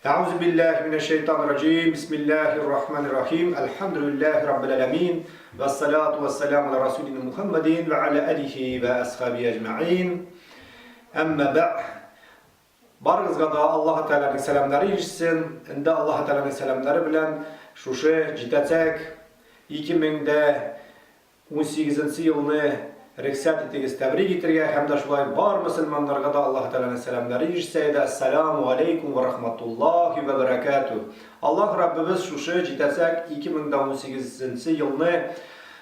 Euzu billahi mineşşeytanirracim. Bismillahirrahmanirrahim. Elhamdülillahi rabbil alamin. Ves salatu vesselamu ala rasulina Muhammedin ve ala alihi ve ashabihi ecmaîn. Amma ba'd. Barınızga da Allah Teala'nın selamları yetişsin. Inde Allah Teala'nın selamları bilen şuşe jitatek 2018 yılını Reksat ettiğiniz tebrik etirge hem de şulay bar Müslümanlarga da Allah Teala'nın selamları yetişseydi. Esselamu aleyküm ve rahmetullahi ve berekatuhu. Allah Rabbimiz şuşe jitatek 2018 yılını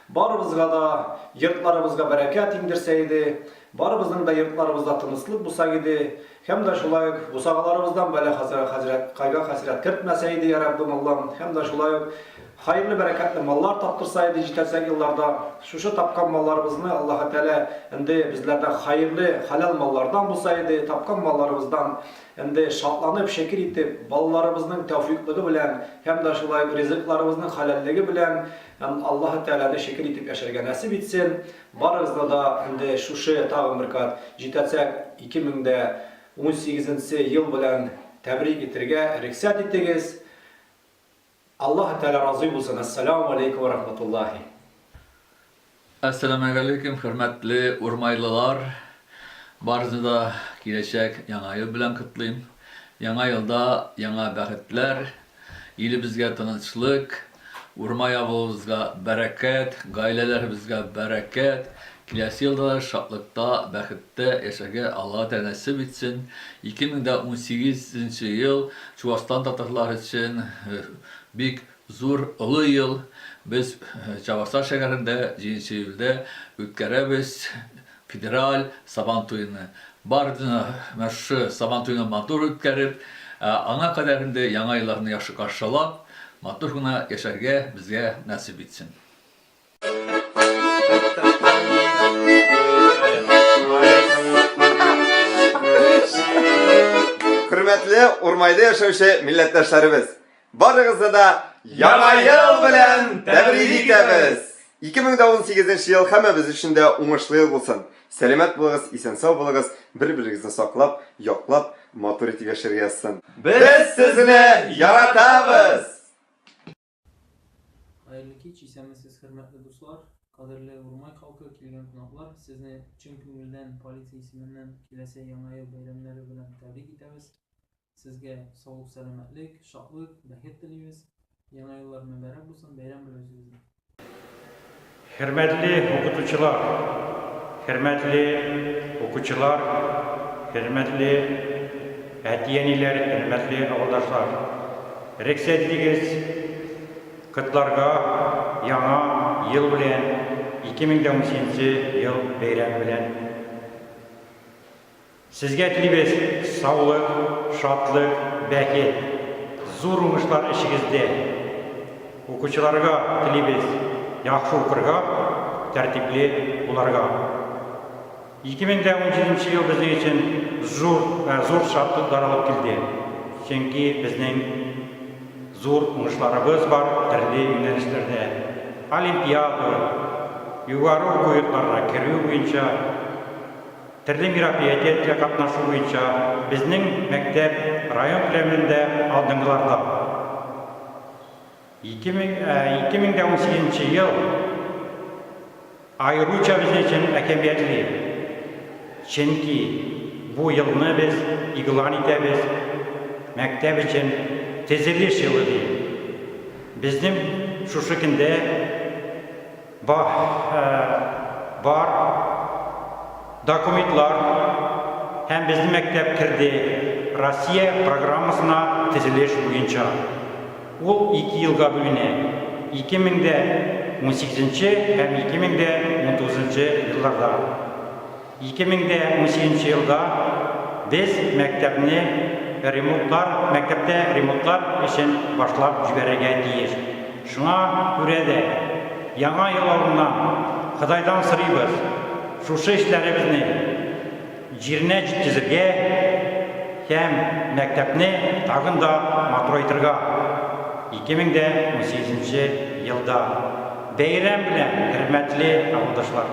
barımızga da yurtlarımızga bereket indirseydi. Barımızın da yurtlarımızda tınıslık bulsaydı. Hem de şulay busağalarımızdan böyle kayga hasiret kırtmasaydı ya Rabbim Allah'ım. Hem de şulay hayırlı bereketli mallar taptırsaydı jitersek yıllarda şu tapkan mallarımızı Allah Teala indi bizlerden hayırlı halal mallardan bulsaydı tapkan mallarımızdan indi şatlanıp şekil etip ballarımızın tevfikliği bilen hem de şulay rızıklarımızın halalliği bilen Allah Teala'nı şekil etip yaşarga nasip etsin. Barızda da indi şu tağım birkat jitersek 2018 yıl bilen tebrik etirge riksat ettiniz. Allah Teala razı olsun. Esselamu aleyküm ve rahmetullahi. Esselamu aleyküm hürmetli urmaylılar. Barınızı da gelecek yana yıl bilen kutlayayım. Yana yılda yana bəxtlər, ilimizge tanışlık, urmay avımızga bereket, gailelerimizge bereket, kilesi yılda şatlıkta, bəxtdə yaşaga Allah Teala nasip etsin. 2018 yıl Çuvastan Tatarlar için büyük zor ılı yıl. Biz Çavastan şehirinde, Cinşehir'de ötkeremiz federal saban toyunu. Bardına meşhur saban toyunu matur ötkerip, ana kaderinde yana yıllarını yaşı karşılap, matur günü yaşarga bizge nasip etsin. Hürmetli Urmay'da yaşaşı milletleşlerimiz. Barınızı da yana yıl bilen tebrik etimiz. 2018 yıl hemimiz için de uğuşlu yıl olsun. Selamet bulunuz, isen sağ bulunuz, birbirinizi saklap, yoklap, maturiti geçirgesin. Biz sizni yaratabız. Hayırlı kech, isemisiz hürmetli dostlar, qadrli Urmay xalqi, kelgan qonaqlar, sizni chin ko'ngildan politsiya ismidan kelasi yangi yil bayramlari bilan tabrik etamiz. Sizga sog'lik, salomatlik, shodlik, baxt tilaymiz. Yangi yillar muborak bo'lsin, bayram bilan sizni. Hürmetli o'qituvchilar, hürmetli әтиәниләр, hürmetli авылдашлар. Рексәтлегез кытларга яңа ел белән 2018 ел бәйрәм белән. Сезгә телибез саулык, шатлык, бәхет, зур уңышлар ишегездә. Укучыларга телибез яхшы укырга, тәртипле буларга. 2017 ел безнең өчен зур шатлыклар алып килде. Чөнки безнең зур уңышларыбыз бар төрле юнәлешләрдә. Олимпиада, югары уку йортларына керү буенча, төрле мероприятиеләргә катнашу буенча безнең мәктәп район күләмендә алдынгыларда. 2018 ел аеруча безнең өчен әһәмиятле. Чөнки бу елны без игълан итәбез мәктәп өчен тезелеш елы дип. Безнең шушы көндә бар документлар һәм безнең мәктәп керде Россия программасына тезелеш буенча. Ул 2 елга бүленә. 2018 һәм 2019 елларда. 2018 елда без мәктәпне мәктәптә ремонтлар өчен башлап җибәрергә тиеш. Шуңа күрә дә яңа ел алдыннан Худайдан сорыйбыз. Шушы эшләребезне җиренә җиткезергә һәм мәктәпне тагын да матур 2018 елда бәйрәм белән, хөрмәтле авылдашлар.